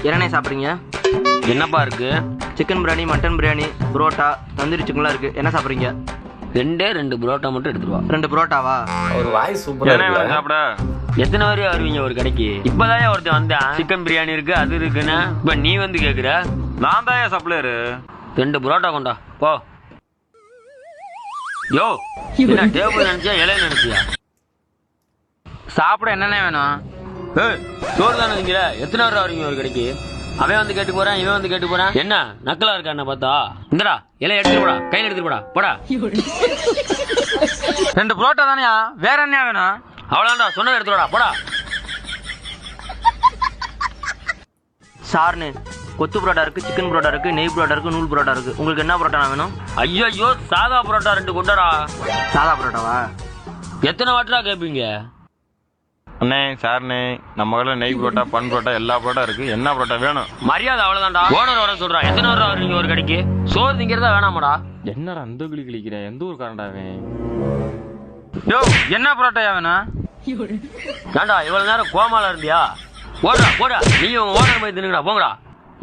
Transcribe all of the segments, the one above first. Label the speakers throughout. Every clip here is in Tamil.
Speaker 1: என்னண்ணே சாப்பிட்றீங்க?
Speaker 2: என்னப்பா இருக்கு?
Speaker 1: சிக்கன் பிரியாணி, மட்டன் பிரியாணி, புரோட்டா, தந்தூரி சிக்கன்லாம் இருக்கு. என்ன சாப்பிட்றீங்க?
Speaker 2: ரெண்டு புரோட்டா மட்டும் எடுத்துருவா.
Speaker 1: 2 புரோட்டாவா?
Speaker 3: ஒரு வாய் சூப்பரா இருக்கு.
Speaker 2: சாப்பிட எத்தனை வரையும் வருவீங்க ஒரு கடைக்கு? இப்பதான் ஒருத்தன் வந்தான், சிக்கன் பிரியாணி இருக்கு அது இருக்குன்னு. இப்ப நீ வந்து கேக்குற?
Speaker 4: நான் தான் சப்ளையரு.
Speaker 2: 2 புரோட்டா கொண்டா போ. யோ, என்ன டேபிள் நினைச்சியா இலையில நினைச்சியா?
Speaker 1: சாப்பிட என்னென்ன வேணும்?
Speaker 2: சோறு தானே திங்கிற? எத்தனை வரை வருவீங்க ஒரு கடைக்கு? அவன் வந்து கேட்டு போறான், இவன் வந்து கேட்டு போறான். என்ன நக்கலா இருக்கா என்ன பார்த்தா? இந்தடா இலையை எடுத்துட்டு போடா, கையில எடுத்துட்டு போடா போடா.
Speaker 1: 2 புரோட்டா தானேயா, வேற என்ன வேணும்?
Speaker 2: அவ்வளோடா சொன்னதை எடுத்துடா போடா.
Speaker 1: சார்னு கொத்து புரோட்டா இருக்கு, சிக்கன் புரோட்டா இருக்கு, நெய் புரோட்டா இருக்கு, நூல் புரோட்டா இருக்கு. உங்களுக்கு என்ன புரோட்டா வேணும்?
Speaker 2: ஐயோ சாதா புரோட்டா 2 கொண்டாடா.
Speaker 1: சாதா புரோட்டாவா?
Speaker 2: எத்தனை வாட்டரா கேட்பீங்க?
Speaker 4: அண்ணே சார்ண்ணே, நம்ம கடையில் நெய் புரோட்டா, பன் புரோட்டா, எல்லா புரோட்டா இருக்கு. என்ன புரோட்டா வேணும்?
Speaker 2: மரியாதை அவ்வளவுதான்டா. ஓனர் வர சொல்றான். எத்தனை வரை வருவீங்க ஒரு கடைக்கு? சோறு திங்கிறதா வேணாமாடா?
Speaker 4: என்னடா அந்த கிளி கிளிக்கிறேன்? எந்த ஊர் காரண்டாவேன்?
Speaker 1: யோ, என்ன புரோட்டாயா வேணும்?
Speaker 2: ஏண்டா இவ்வளவு நேரம் கோமால இருந்தியா? போடா போடா, நீங்க உங்க ஓனர் போய் தின்னுங்கடா போங்கடா.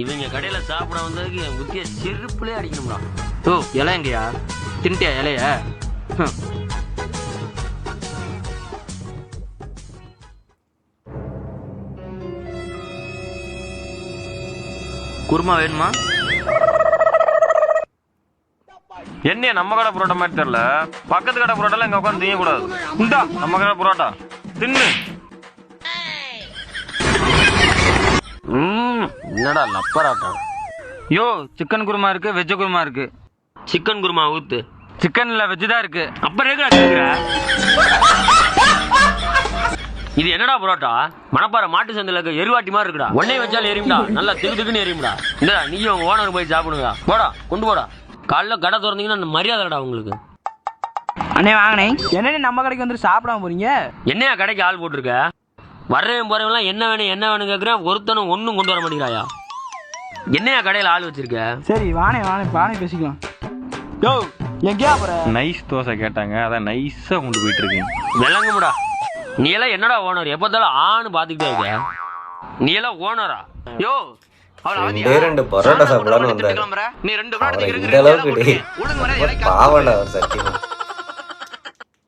Speaker 2: இவங்க கடையில சாப்பிட வந்ததுக்கு என் புத்திய செருப்புலயே அடிக்கணும்டா.
Speaker 1: ஓ, இலை எங்கயா? தின்ட்டியா இலைய? குருமா வேணுமா?
Speaker 4: என்ன நம்ம கடை புரோட்டா மாதிரி தெரியல. பக்கத்து கடை புரோட்டால இங்க உட்காந்து திங்க கூடாது. இந்தா நம்ம கடை புரோட்டா தின்னு.
Speaker 2: என்னடா லப்பராட்டம்?
Speaker 1: யோ, சிக்கன் குருமா இருக்கு, வெஜ் குருமா இருக்கு.
Speaker 2: சிக்கன் குருமா ஊத்து.
Speaker 1: சிக்கன்ல வெஜ் தான் இருக்கு.
Speaker 2: அப்புறம் எங்கடா கேக்குற? இது என்னடா புரோட்டா? மணப்பாறை மாட்டு சந்தையில இருக்க எருவாட்டி மாதிரி இருக்குடா. ஒன்னே வச்சாலும் எரியும்டா, நல்லா திக்குன்னு எரியும்டா. இந்த நீயும் உங்க ஓனர் போய் சாப்பிடுங்க. போடா கொண்டு போடா. காலைல கடை திறந்தீங்கன்னா மரியாதைடா உங்களுக்கு.
Speaker 1: அண்ணே வாங்கண்ணே. என்னன்னு நம்ம கடைக்கு வந்து சாப்பிடாம போறீங்க?
Speaker 2: என்னையா கடைக்கு ஆள் போட்டிருக்க? வர்றவன் போறவெல்லாம் என்ன வேணும் கேட்குறேன். ஒருத்தனும் ஒன்றும் கொண்டு வர மாட்டேங்கிறாயா? என்னையா கடையில் ஆள் வச்சிருக்க?
Speaker 1: சரி வாணே பேசிக்கலாம். யோ, எங்கேயா போற?
Speaker 4: நைஸ் தோசை கேட்டாங்க, அதான் நைஸா கொண்டு போயிட்டு இருக்கேன்.
Speaker 2: விளங்குமுடா. நீ எல்லாம் என்னடா ஓனர்? எப்போதாலும் ஆணு பார்த்துக்கிட்டே இருக்க. நீ எல்லாம் ஓனரா?
Speaker 1: யோ,
Speaker 3: 2 பரோட்டா சாப்பிடலான்னு வந்தாரு.
Speaker 1: நீ 2 புரோட்டா
Speaker 3: இந்த அளவுக்கு பாவண்டா அவர் சத்தியமா.